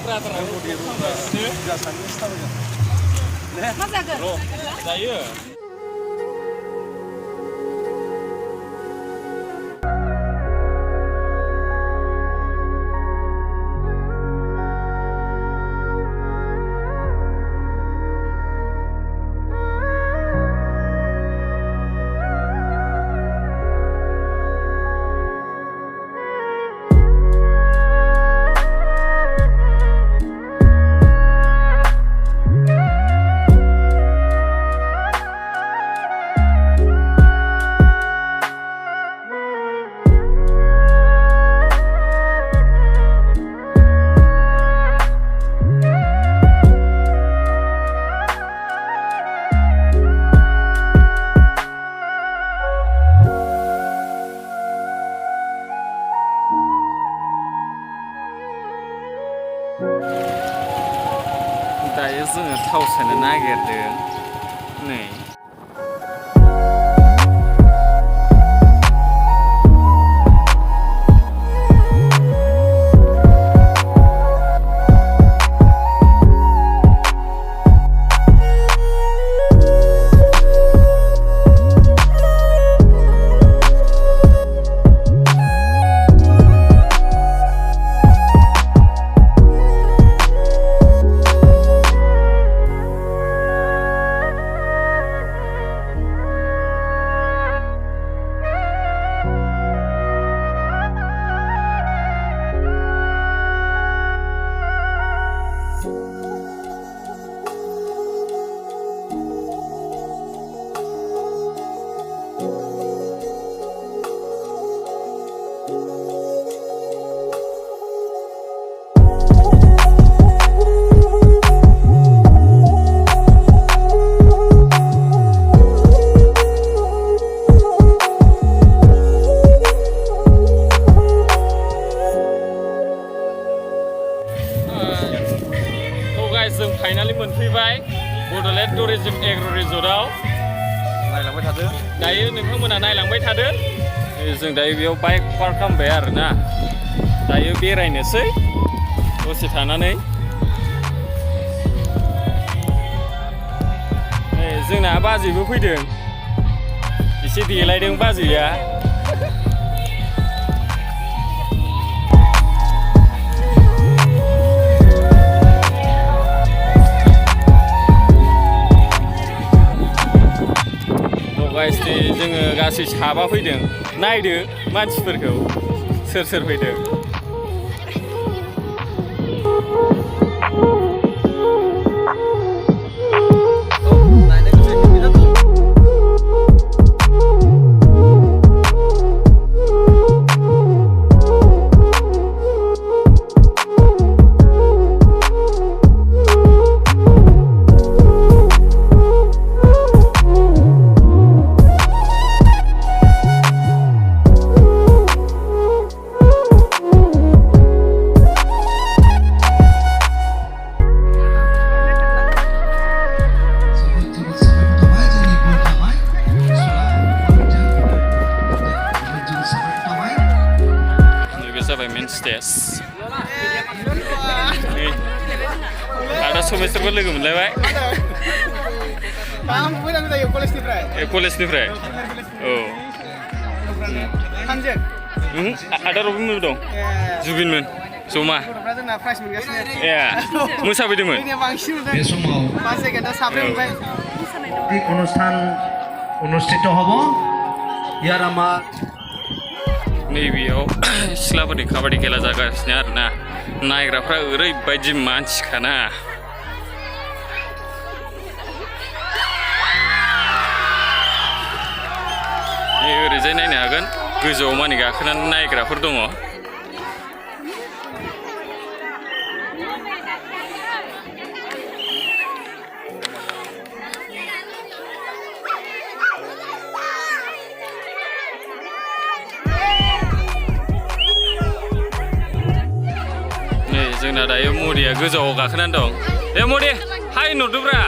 मा जागोन? जायो। दायो जोङो थाव सोनो नागिरदों नै जों फाइनालि मोनफैबाय बड'लेण्ड टुरिज्म एग्र' रिजर्टआव नायलांबाय थादो दायो नोंथांमोना नायलांबाय थादो जों दायो बेयाव बाइक पार्क खालामबाय आरोना दायो बेरायनोसै दसे थानानै जोंना बाजैबो फैदों एसे देलायदों बाजैया जोङो गासै साबा फैदों नायदो मानसिफोरखौ सोर सोर फैदों ada semester लोगो मोनलायबाय कलेजनिफ्राय औ आदा रबिनमोन दं जुबिनमोन जमा ए मोसाफैदोंमोन बे समाव অনুষ্ঠান অনুষ্ঠিত হ'ব ইয়াৰ আমাৰ नैबेयाव सिख्लाफोरनि काबादि खेला जागासिनो आरोना नायग्राफ्रा ओरैबायदि मानसिखाना ओरैजाय नायनो हागोन गोजौआव मानि गाखोनानै नायग्राफोर दङ जोंना दायो मदिया गोजौआव गाखोनानै दं ए मदि हाय नुदोब्रा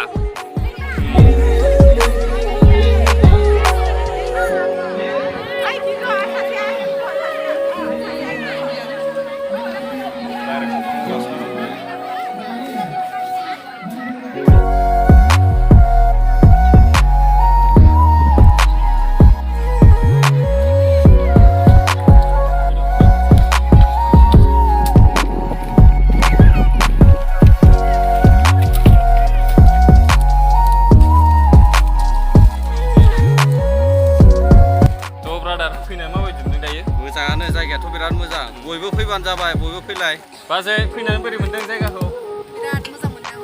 देग्लाय बाजै फैनानै बोरै मोनदों जायगाखौ बिराद मोजां मोनदों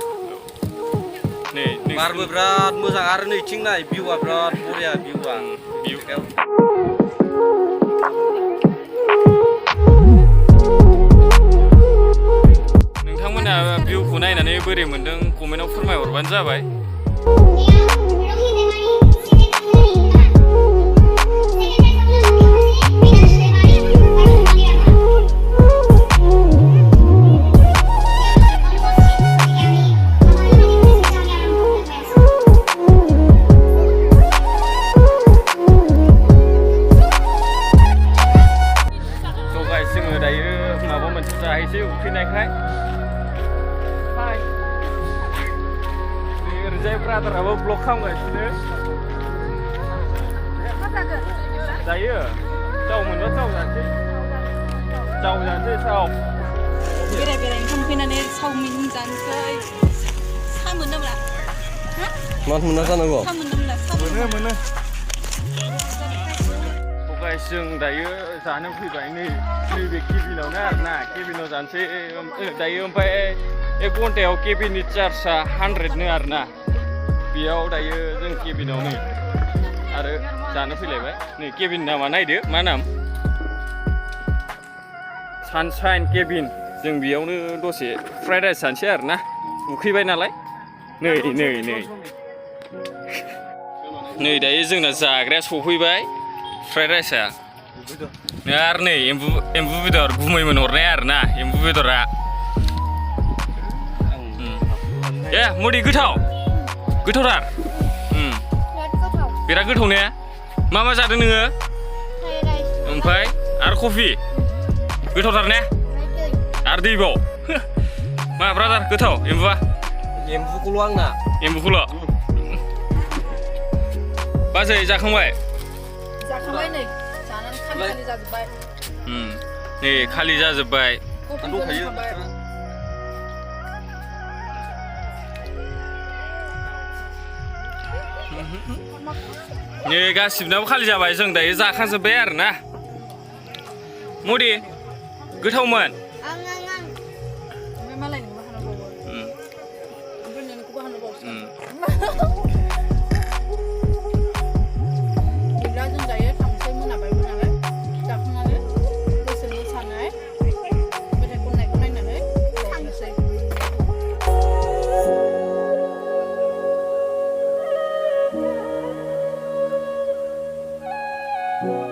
नै बारबो बिराद मोजां आरो नैथिं नाय भिउआ बिराद बरिया भिउआ नोंथांमोना भिउखौ नायनानै बोरै मोनदों कमेन्टआव फोरमायहरबानो जाबाय जोङो दायो माबा मोनसे जाहैसै उखैनायखाय ओरैजाय ब्रादाराबो ब्लग खालामगासिनो जायो चाव मोनबा चाव जानोसै चाव बेरायनो थांफैनानै चावमिन जानोसै सा मोनो ब्रा मा मोना जानांगौ सा मोनो ब्रा मोनो गाइस जों दायो जानो फैबाय नैबे केबिनावनो आरोना केबिनाव जानोसै दायो ओमफ्राय 1 घन्टायाव केबिननि चार्जआ 100नो आरोना बेयाव दायो जों केबिनावनो आरो जानो फैलायबाय नै केबिन नामा नायदो मा नाम सानशाइन केबिन जों बेयावनो दसे फ्राइड राइस जानोसै आरोना उखैबाय नालाय नै दायो जोंना जाग्राया सफैबाय फ्राइड राइसआ आरो नै एम्बु बेदर गुमैमोन हरनाय आरोना एम्बु बेदरा ए मदि गोथावथार बिराद गोथाव ने मा जादों नोङो ओमफ्राय आरो कफि गोथावथार ने आरो दैबाव मा ब्रादार गोथाव एम्बुखौल' आंना एम्बुखौल' बाजै जाखांबाय नै जानानै खालि जाजोब्बाय नै खालि जाजोब्बाय दंखायो नै गासिबनाबो खालि जाबाय जों दायो जाखांजोब्बाय आरोना मदि गोथावमोन ओमफ्राय मालाय नोंबो हानांगौ ओमफ्राय नोंखौबो हानांगौ बिदिब्ला जों दायो थांसै मोनाबायबो नालाय जाखांनानै दसे मोसानाय मेथाइ खननायखौ नायनानै थांनोसै Bboys